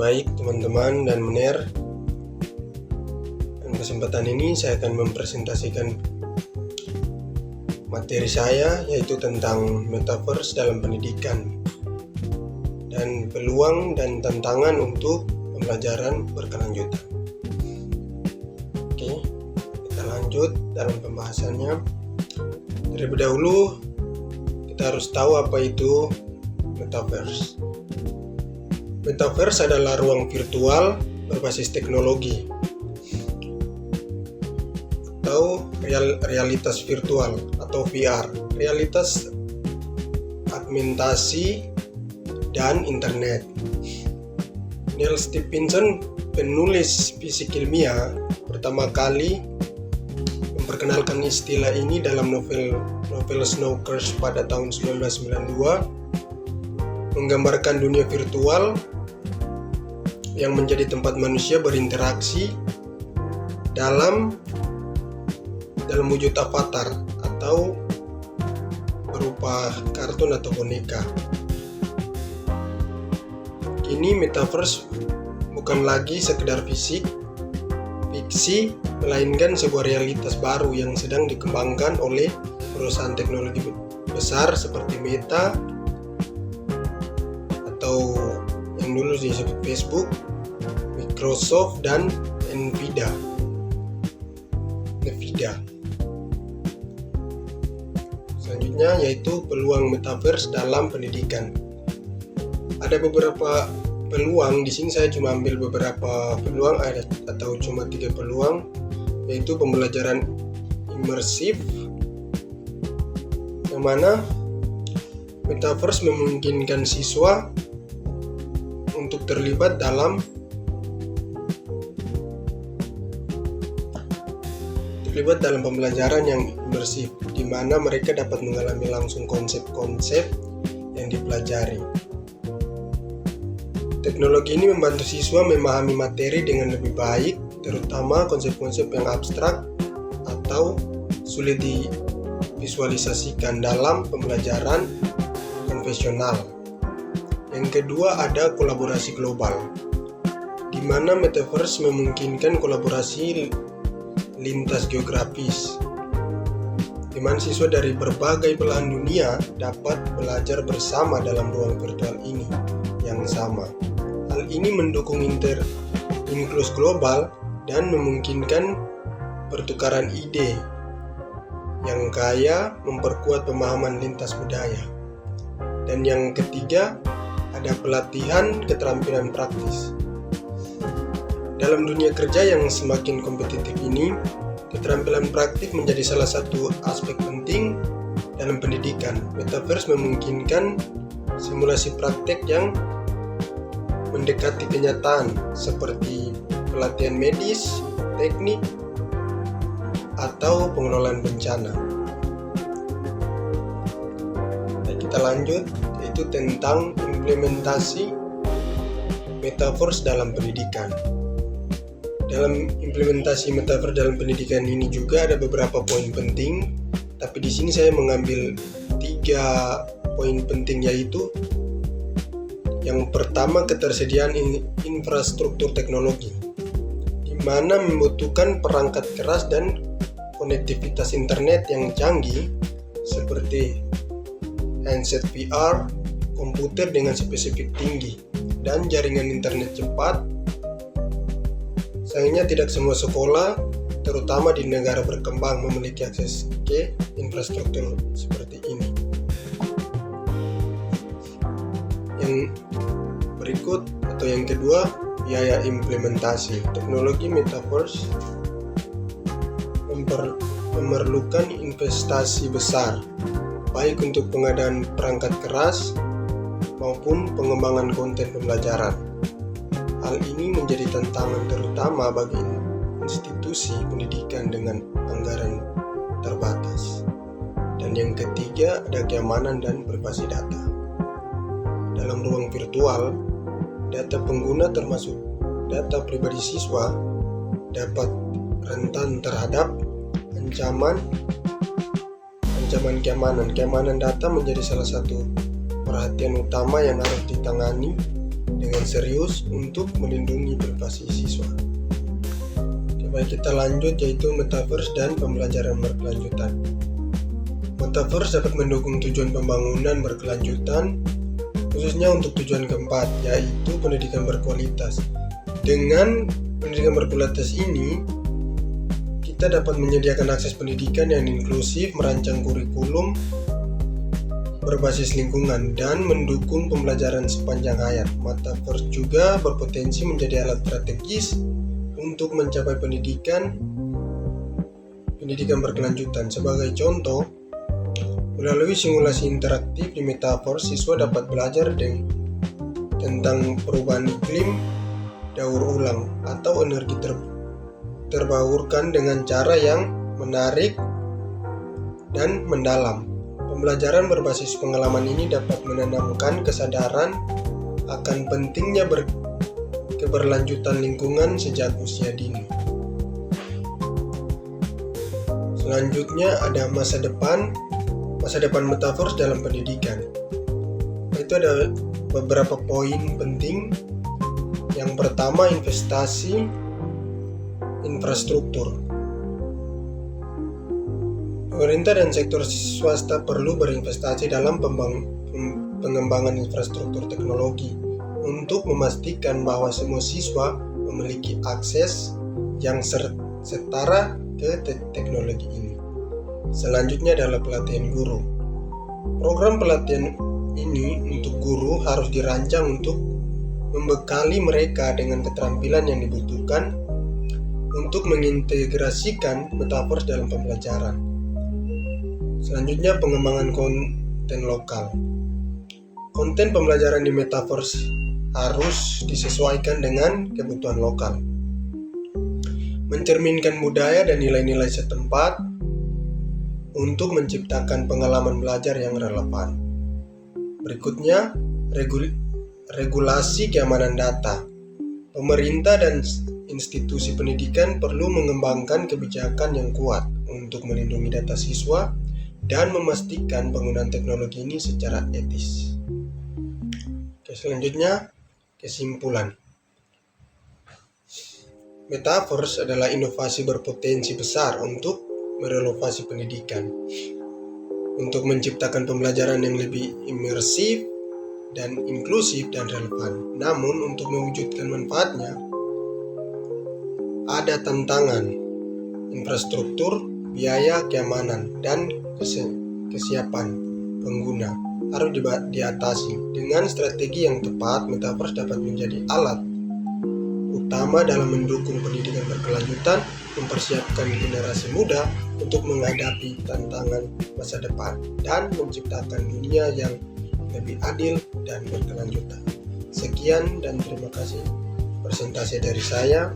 Baik teman-teman dan Mener, dalam kesempatan ini saya akan mempresentasikan materi saya, yaitu tentang metaverse dalam pendidikan dan peluang dan tantangan untuk pembelajaran berkelanjutan. Oke, kita lanjut dalam pembahasannya. Terlebih dahulu kita harus tahu apa itu metaverse. Metaverse adalah ruang virtual berbasis teknologi atau realitas virtual atau VR, realitas augmentasi dan internet. Neil Stephenson, penulis fisik ilmiah, pertama kali memperkenalkan istilah ini dalam novel Snow Crash pada tahun 1992, menggambarkan dunia virtual yang menjadi tempat manusia berinteraksi dalam wujud avatar atau berupa kartun atau boneka. Kini metaverse bukan lagi sekedar fiksi, melainkan sebuah realitas baru yang sedang dikembangkan oleh perusahaan teknologi besar seperti Meta atau yang dulu disebut Facebook, Microsoft, dan Nvidia. Selanjutnya yaitu peluang metaverse dalam pendidikan. Ada beberapa peluang, di sini saya cuma ambil beberapa peluang atau cuma 3 peluang, yaitu pembelajaran imersif, yang mana metaverse memungkinkan siswa untuk terlibat dalam pembelajaran yang imersif, di mana mereka dapat mengalami langsung konsep-konsep yang dipelajari. Teknologi ini membantu siswa memahami materi dengan lebih baik, terutama konsep-konsep yang abstrak atau sulit divisualisasikan dalam pembelajaran konvensional. Yang kedua, ada kolaborasi global, di mana metaverse memungkinkan kolaborasi lintas geografis, di mana siswa dari berbagai belahan dunia dapat belajar bersama dalam ruang virtual ini yang sama. Hal ini mendukung inklusi global dan memungkinkan pertukaran ide yang kaya, memperkuat pemahaman lintas budaya. Dan yang ketiga, ada pelatihan keterampilan praktis. Dalam dunia kerja yang semakin kompetitif ini, keterampilan praktik menjadi salah satu aspek penting dalam pendidikan. Metaverse memungkinkan simulasi praktek yang mendekati kenyataan, seperti pelatihan medis, teknik, atau pengelolaan bencana. Kita lanjut, yaitu tentang implementasi metaverse dalam pendidikan. Dalam implementasi metaverse dalam pendidikan ini juga ada beberapa poin penting, tapi di sini saya mengambil 3 poin penting, yaitu yang pertama, ketersediaan infrastruktur teknologi, di mana membutuhkan perangkat keras dan konektivitas internet yang canggih seperti handset VR, komputer dengan spesifik tinggi, dan jaringan internet cepat. Sayangnya tidak semua sekolah, terutama di negara berkembang, memiliki akses ke infrastruktur seperti ini. Yang berikut atau yang kedua, biaya implementasi. Teknologi metaverse memerlukan investasi besar, baik untuk pengadaan perangkat keras maupun pengembangan konten pembelajaran. Hal ini menjadi tantangan terutama bagi institusi pendidikan dengan anggaran terbatas. Dan yang ketiga, ada keamanan dan privasi data. Dalam ruang virtual, data pengguna termasuk data pribadi siswa dapat rentan terhadap ancaman keamanan. Keamanan data menjadi salah satu perhatian utama yang harus ditangani dengan dengan serius untuk melindungi privasi siswa. Coba kita lanjut, yaitu metaverse dan pembelajaran berkelanjutan. Metaverse dapat mendukung tujuan pembangunan berkelanjutan, khususnya untuk tujuan keempat, yaitu pendidikan berkualitas. Dengan pendidikan berkualitas ini, kita dapat menyediakan akses pendidikan yang inklusif, merancang kurikulum berbasis lingkungan, dan mendukung pembelajaran sepanjang hayat. Metaverse juga berpotensi menjadi alat strategis untuk mencapai pendidikan berkelanjutan. Sebagai contoh, melalui simulasi interaktif di Metaverse, siswa dapat belajar tentang perubahan iklim, daur ulang, atau energi terbarukan dengan cara yang menarik dan mendalam. Pembelajaran berbasis pengalaman ini dapat menanamkan kesadaran akan pentingnya keberlanjutan lingkungan sejak usia dini. Selanjutnya ada masa depan metaverse dalam pendidikan. Itu ada beberapa poin penting. Yang pertama, investasi infrastruktur. Pemerintah dan sektor swasta perlu berinvestasi dalam pengembangan infrastruktur teknologi untuk memastikan bahwa semua siswa memiliki akses yang setara ke teknologi ini. Selanjutnya adalah pelatihan guru. Program pelatihan ini untuk guru harus dirancang untuk membekali mereka dengan keterampilan yang dibutuhkan untuk mengintegrasikan metaverse dalam pembelajaran. Selanjutnya, pengembangan konten lokal. Konten pembelajaran di metaverse harus disesuaikan dengan kebutuhan lokal, mencerminkan budaya dan nilai-nilai setempat untuk menciptakan pengalaman belajar yang relevan. Berikutnya, regulasi keamanan data. Pemerintah dan institusi pendidikan perlu mengembangkan kebijakan yang kuat untuk melindungi data siswa dan memastikan penggunaan teknologi ini secara etis. Oke, selanjutnya, kesimpulan. Metaverse adalah inovasi berpotensi besar untuk merenovasi pendidikan, untuk menciptakan pembelajaran yang lebih imersif dan inklusif dan relevan. Namun, untuk mewujudkan manfaatnya, ada tantangan infrastruktur, biaya, keamanan, dan kesiapan pengguna harus diatasi. Dengan strategi yang tepat, metaverse dapat menjadi alat utama dalam mendukung pendidikan berkelanjutan, mempersiapkan generasi muda untuk menghadapi tantangan masa depan, dan menciptakan dunia yang lebih adil dan berkelanjutan. Sekian dan terima kasih presentasi dari saya.